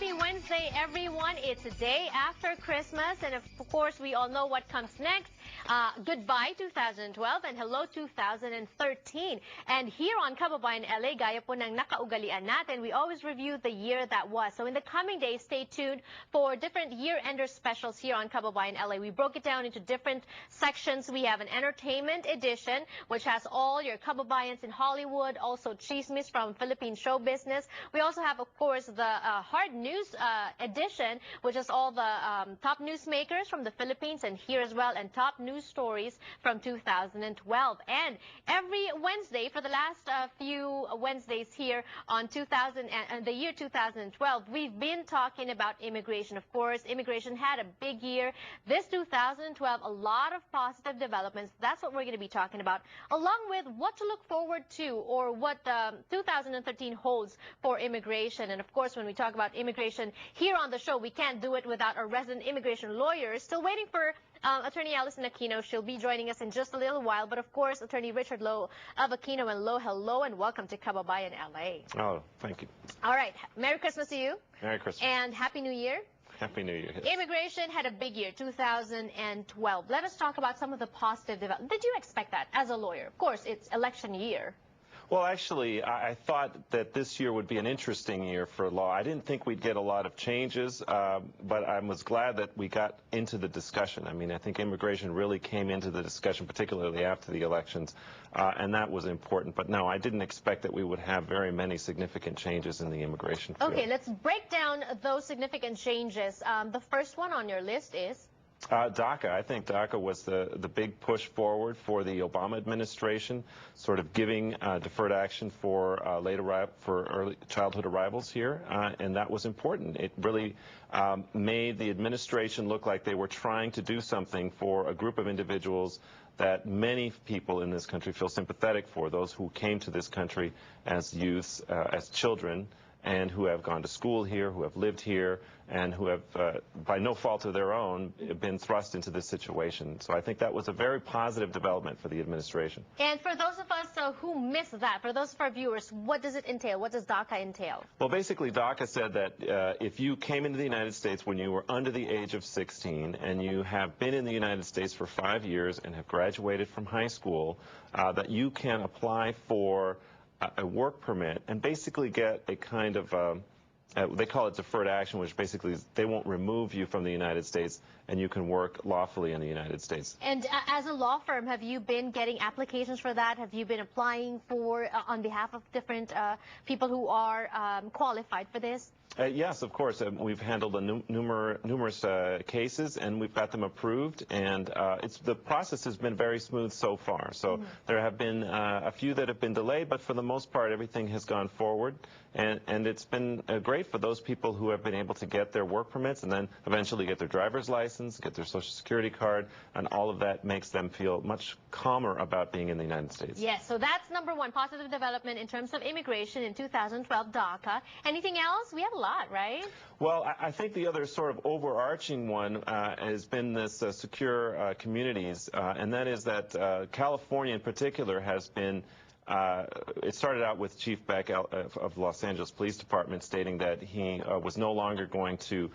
Happy Wednesday, everyone. It's a day after Christmas, and of course, we all know what comes next. Goodbye 2012 and hello 2013. And here on Kababayan LA, gaya po ng nakaugalian natin, we always review the year that was. So in the coming days, stay tuned for different year-ender specials here on Kababayan LA. We broke it down into different sections. We have an entertainment edition, which has all your Kababayans in Hollywood, also chismis from Philippine show business. We also have, of course, the hard news edition, which is all the top newsmakers from the Philippines and here as well, and top news stories from 2012. And every Wednesday for the last few Wednesdays here on the year 2012, we've been talking about immigration. Of course, immigration had a big year. This 2012, a lot of positive developments. That's what we're going to be talking about, along with what to look forward to or what 2013 holds for immigration. And of course, when we talk about immigration here on the show, we can't do it without our resident immigration lawyers. Still waiting for Attorney Allison Aquino. She'll be joining us in just a little while. But of course, Attorney Richard Lowe of Aquino and Lowe, hello and welcome to Kababayan LA. Oh, thank you. All right. Merry Christmas to you. Merry Christmas. And Happy New Year. Happy New Year. Immigration had a big year, 2012. Let us talk about some of the positive developments. Did you expect that as a lawyer? Of course, it's election year. Well, actually, I thought that this year would be an interesting year for law. I didn't think we'd get a lot of changes, but I was glad that we got into the discussion. I mean, I think immigration really came into the discussion, particularly after the elections, and that was important. But no, I didn't expect that we would have very many significant changes in the immigration field. Okay, let's break down those significant changes. The first one on your list is? DACA. I think DACA was the big push forward for the Obama administration, sort of giving deferred action for early childhood arrivals here, and that was important. It really made the administration look like they were trying to do something for a group of individuals that many people in this country feel sympathetic for, those who came to this country as youths, as children, and who have gone to school here, who have lived here, and who have, by no fault of their own, been thrust into this situation. So I think that was a very positive development for the administration. And for those of us who missed that, for those of our viewers, what does it entail? What does DACA entail? Well, basically, DACA said that if you came into the United States when you were under the age of 16 and you have been in the United States for 5 years and have graduated from high school, that you can apply for a work permit and basically get a kind of, they call it deferred action, which basically they won't remove you from the United States and you can work lawfully in the United States. And as a law firm, have you been getting applications for that? Have you been applying for, on behalf of different people who are qualified for this? Yes, of course. We've handled numerous cases, and we've got them approved, and the process has been very smooth so far. So there have been a few that have been delayed, but for the most part, everything has gone forward, and it's been great for those people who have been able to get their work permits and then eventually get their driver's license, get their Social Security card, and all of that makes them feel much calmer about being in the United States. Yes, so that's number one, positive development in terms of immigration in 2012, DACA. Anything else? We have a lot, right? Well, I think the other sort of overarching one has been this secure communities, and that is that California in particular has been, it started out with Chief Beck of Los Angeles Police Department stating that he was no longer going to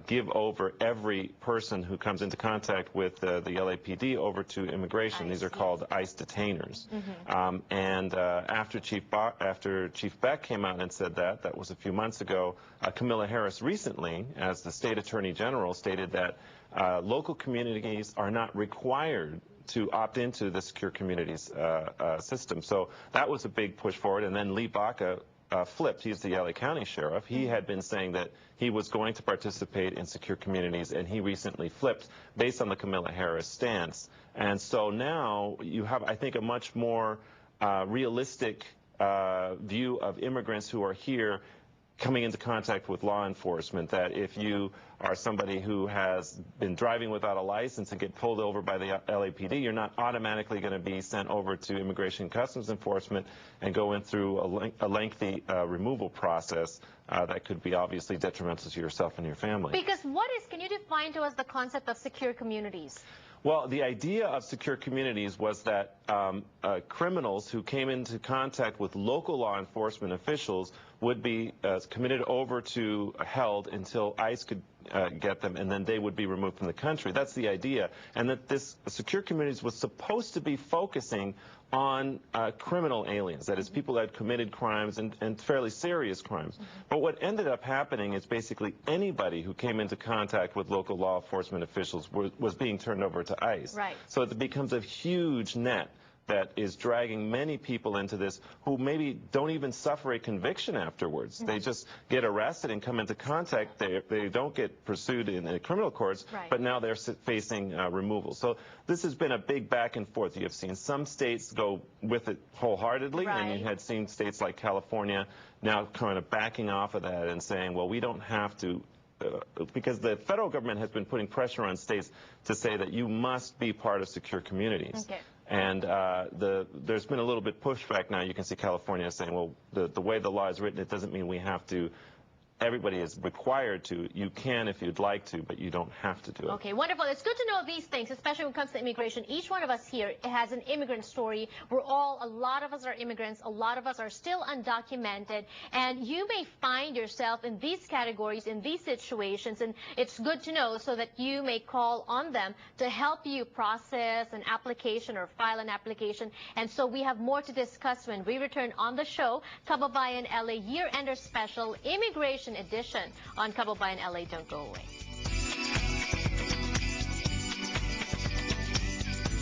give over every person who comes into contact with the LAPD over to immigration. These are called ICE detainers. And after Chief Beck came out and said that was a few months ago, Camilla Harris recently, as the State Attorney General, stated that local communities are not required to opt into the secure communities system. So that was a big push forward. And then Lee Baca flipped. He's the LA County Sheriff. He had been saying that he was going to participate in secure communities, and he recently flipped based on the Camilla Harris stance. And so now you have, I think, a much more realistic view of immigrants who are here coming into contact with law enforcement, that if you are somebody who has been driving without a license and get pulled over by the LAPD, you're not automatically going to be sent over to Immigration and Customs Enforcement and go in through a lengthy removal process that could be obviously detrimental to yourself and your family. Because can you define to us the concept of secure communities? Well, the idea of secure communities was that criminals who came into contact with local law enforcement officials would be committed over to held until ICE could get them, and then they would be removed from the country. That's the idea. And that this secure communities was supposed to be focusing on criminal aliens, that is, people that had committed crimes and fairly serious crimes. But what ended up happening is basically anybody who came into contact with local law enforcement officials was being turned over to ICE. Right. So it becomes a huge net that is dragging many people into this who maybe don't even suffer a conviction afterwards. They just get arrested and come into contact. They don't get pursued in the criminal courts, right. but now they're facing removal. So this has been a big back and forth. You have seen some states go with it wholeheartedly, right. and you had seen states like California now kind of backing off of that and saying, well, we don't have to, because the federal government has been putting pressure on states to say that you must be part of secure communities. Okay. And there's been a little bit pushback now. You can see California saying, well, the way the law is written, it doesn't mean we have to. Everybody is required to. You can if you'd like to, but you don't have to do it. Okay, wonderful. It's good to know these things, especially when it comes to immigration. Each one of us here has an immigrant story. A lot of us are immigrants. A lot of us are still undocumented. And you may find yourself in these categories, in these situations. And it's good to know so that you may call on them to help you process an application or file an application. And so we have more to discuss when we return on the show. Kababayan LA Year-Ender Special Immigration Edition on Kababayan LA. Don't go away.